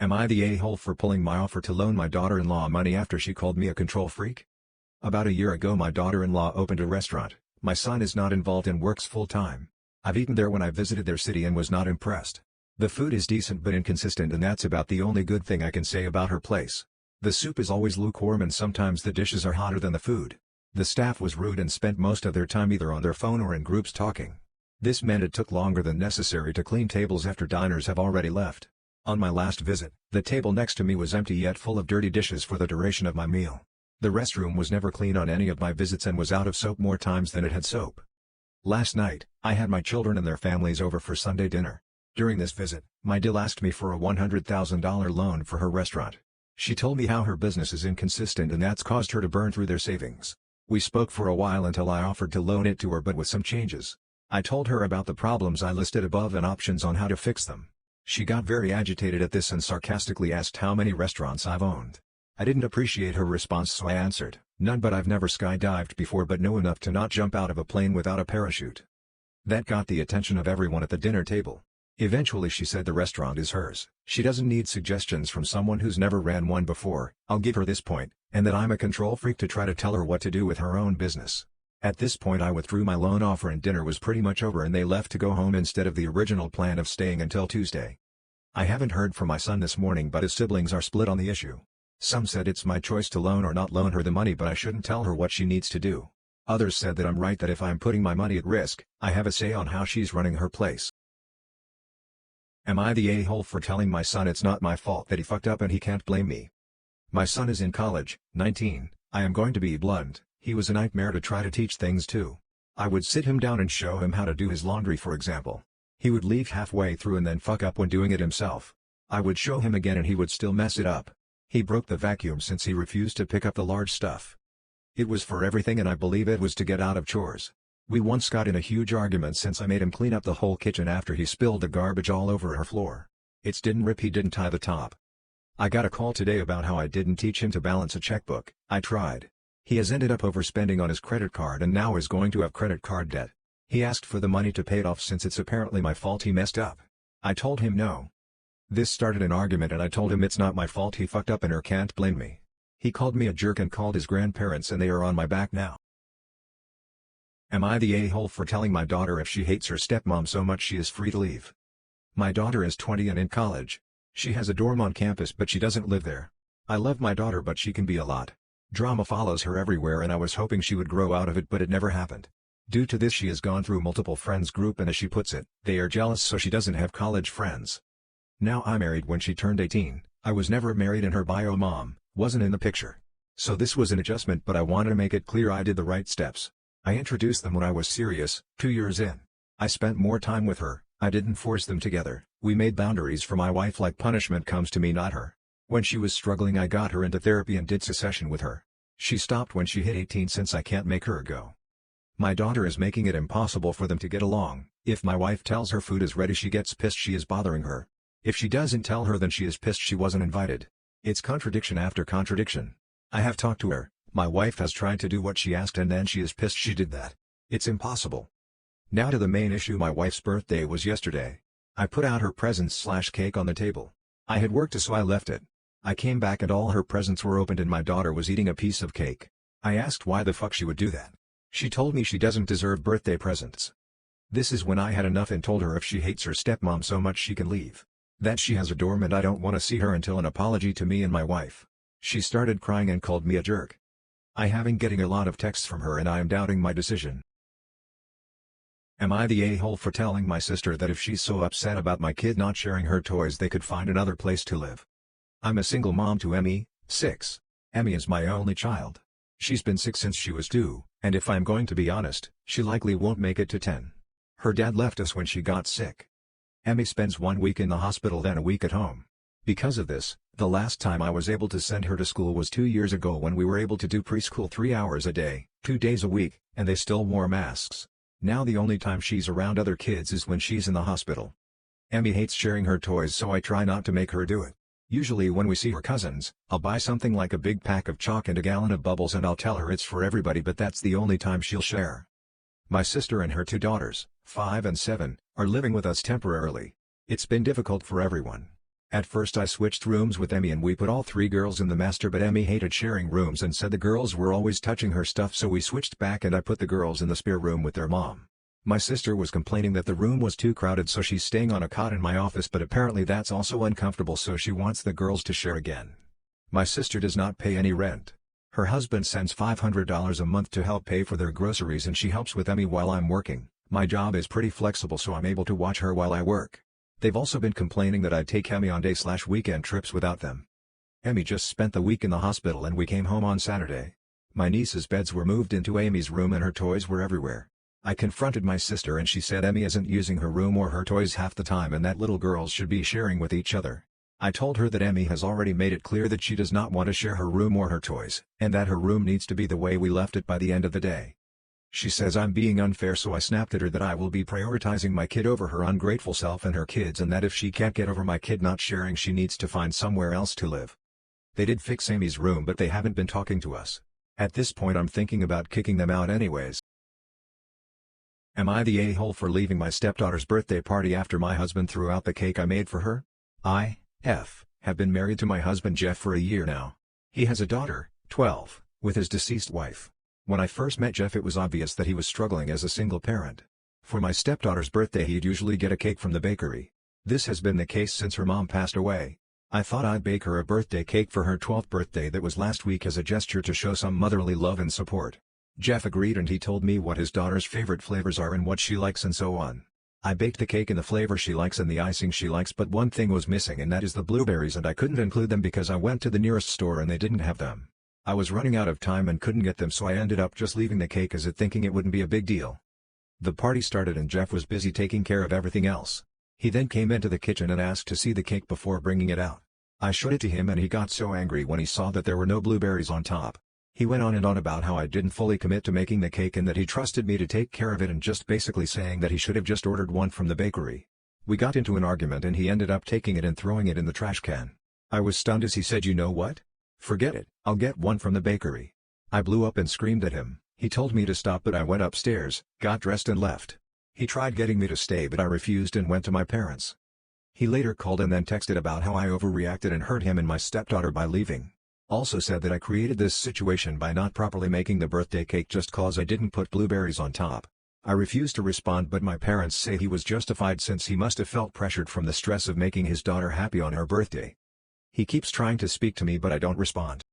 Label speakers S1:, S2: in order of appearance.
S1: Am I the a-hole for pulling my offer to loan my daughter-in-law money after she called me a control freak? About a year ago my daughter-in-law opened a restaurant. My son is not involved and works full-time. I've eaten there when I visited their city and was not impressed. The food is decent but inconsistent, and that's about the only good thing I can say about her place. The soup is always lukewarm and sometimes the dishes are hotter than the food. The staff was rude and spent most of their time either on their phone or in groups talking. This meant it took longer than necessary to clean tables after diners have already left. On my last visit, the table next to me was empty yet full of dirty dishes for the duration of my meal. The restroom was never clean on any of my visits and was out of soap more times than it had soap. Last night, I had my children and their families over for Sunday dinner. During this visit, my dill asked me for a $100,000 loan for her restaurant. She told me how her business is inconsistent and that's caused her to burn through their savings. We spoke for a while until I offered to loan it to her but with some changes. I told her about the problems I listed above and options on how to fix them. She got very agitated at this and sarcastically asked how many restaurants I've owned. I didn't appreciate her response, so I answered, "None, but I've never skydived before but know enough to not jump out of a plane without a parachute." That got the attention of everyone at the dinner table. Eventually she said the restaurant is hers. She doesn't need suggestions from someone who's never ran one before. I'll give her this point, and that I'm a control freak to try to tell her what to do with her own business. At this point I withdrew my loan offer and dinner was pretty much over and they left to go home instead of the original plan of staying until Tuesday. I haven't heard from my son this morning, but his siblings are split on the issue. Some said it's my choice to loan or not loan her the money, but I shouldn't tell her what she needs to do. Others said that I'm right, that if I'm putting my money at risk, I have a say on how she's running her place. Am I the a-hole for telling my son it's not my fault that he fucked up and he can't blame me? My son is in college, 19, I am going to be blunt, he was a nightmare to try to teach things to. I would sit him down and show him how to do his laundry, for example. He would leave halfway through and then fuck up when doing it himself. I would show him again and he would still mess it up. He broke the vacuum since he refused to pick up the large stuff. It was for everything and I believe it was to get out of chores. We once got in a huge argument since I made him clean up the whole kitchen after he spilled the garbage all over her floor. It didn't rip, he didn't tie the top. I got a call today about how I didn't teach him to balance a checkbook. I tried. He has ended up overspending on his credit card and now is going to have credit card debt. He asked for the money to pay it off since it's apparently my fault he messed up. I told him no. This started an argument and I told him it's not my fault he fucked up and can't blame me. He called me a jerk and called his grandparents and they are on my back now. Am I the a-hole for telling my daughter if she hates her stepmom so much she is free to leave? My daughter is 20 and in college. She has a dorm on campus but she doesn't live there. I love my daughter but she can be a lot. Drama follows her everywhere and I was hoping she would grow out of it but it never happened. Due to this she has gone through multiple friends group and as she puts it, they are jealous so she doesn't have college friends. Now I married when she turned 18, I was never married and her bio mom wasn't in the picture. So this was an adjustment but I wanted to make it clear I did the right steps. I introduced them when I was serious, 2 years in. I spent more time with her, I didn't force them together, we made boundaries for my wife like punishment comes to me not her. When she was struggling I got her into therapy and did secession with her. She stopped when she hit 18 since I can't make her go. My daughter is making it impossible for them to get along. If my wife tells her food is ready she gets pissed she is bothering her. If she doesn't tell her then she is pissed she wasn't invited. It's contradiction after contradiction. I have talked to her, my wife has tried to do what she asked and then she is pissed she did that. It's impossible. Now to the main issue. My wife's birthday was yesterday. I put out her presents/cake on the table. I had worked so I left it. I came back and all her presents were opened and my daughter was eating a piece of cake. I asked why the fuck she would do that. She told me she doesn't deserve birthday presents. This is when I had enough and told her if she hates her stepmom so much she can leave. That she has a dorm and I don't want to see her until an apology to me and my wife. She started crying and called me a jerk. I have been getting a lot of texts from her and I am doubting my decision. Am I the a-hole for telling my sister that if she's so upset about my kid not sharing her toys they could find another place to live? I'm a single mom to Emmy, 6. Emmy is my only child. She's been sick since she was 2, and if I'm going to be honest, she likely won't make it to 10. Her dad left us when she got sick. Emmy spends 1 week in the hospital then a week at home. Because of this, the last time I was able to send her to school was 2 years ago when we were able to do preschool 3 hours a day, 2 days a week, and they still wore masks. Now the only time she's around other kids is when she's in the hospital. Emmy hates sharing her toys so I try not to make her do it. Usually when we see her cousins, I'll buy something like a big pack of chalk and a gallon of bubbles and I'll tell her it's for everybody but that's the only time she'll share. My sister and her 2 daughters, 5 and 7, are living with us temporarily. It's been difficult for everyone. At first I switched rooms with Emmy and we put all 3 girls in the master, but Emmy hated sharing rooms and said the girls were always touching her stuff, so we switched back and I put the girls in the spare room with their mom. My sister was complaining that the room was too crowded, so she's staying on a cot in my office, but apparently that's also uncomfortable, so she wants the girls to share again. My sister does not pay any rent. Her husband sends $500 a month to help pay for their groceries and she helps with Emmy while I'm working. My job is pretty flexible, so I'm able to watch her while I work. They've also been complaining that I take Emmy on day/weekend trips without them. Emmy just spent the week in the hospital and we came home on Saturday. My niece's beds were moved into Amy's room and her toys were everywhere. I confronted my sister and she said Emmy isn't using her room or her toys half the time and that little girls should be sharing with each other. I told her that Emmy has already made it clear that she does not want to share her room or her toys, and that her room needs to be the way we left it by the end of the day. She says I'm being unfair, so I snapped at her that I will be prioritizing my kid over her ungrateful self and her kids, and that if she can't get over my kid not sharing, she needs to find somewhere else to live. They did fix Amy's room, but they haven't been talking to us. At this point I'm thinking about kicking them out anyways. Am I the a-hole for leaving my stepdaughter's birthday party after my husband threw out the cake I made for her? I have been married to my husband Jeff for a year now. He has a daughter, 12, with his deceased wife. When I first met Jeff, it was obvious that he was struggling as a single parent. For my stepdaughter's birthday he'd usually get a cake from the bakery. This has been the case since her mom passed away. I thought I'd bake her a birthday cake for her 12th birthday that was last week as a gesture to show some motherly love and support. Jeff agreed and he told me what his daughter's favorite flavors are and what she likes and so on. I baked the cake in the flavor she likes and the icing she likes, but one thing was missing, and that is the blueberries, and I couldn't include them because I went to the nearest store and they didn't have them. I was running out of time and couldn't get them, so I ended up just leaving the cake as it, thinking it wouldn't be a big deal. The party started and Jeff was busy taking care of everything else. He then came into the kitchen and asked to see the cake before bringing it out. I showed it to him and he got so angry when he saw that there were no blueberries on top. He went on and on about how I didn't fully commit to making the cake and that he trusted me to take care of it, and just basically saying that he should have just ordered one from the bakery. We got into an argument and he ended up taking it and throwing it in the trash can. I was stunned as he said, "You know what? Forget it, I'll get one from the bakery." I blew up and screamed at him. He told me to stop, but I went upstairs, got dressed and left. He tried getting me to stay, but I refused and went to my parents. He later called and then texted about how I overreacted and hurt him and my stepdaughter by leaving. Also said that I created this situation by not properly making the birthday cake just cause I didn't put blueberries on top. I refused to respond, but my parents say he was justified since he must have felt pressured from the stress of making his daughter happy on her birthday. He keeps trying to speak to me but I don't respond.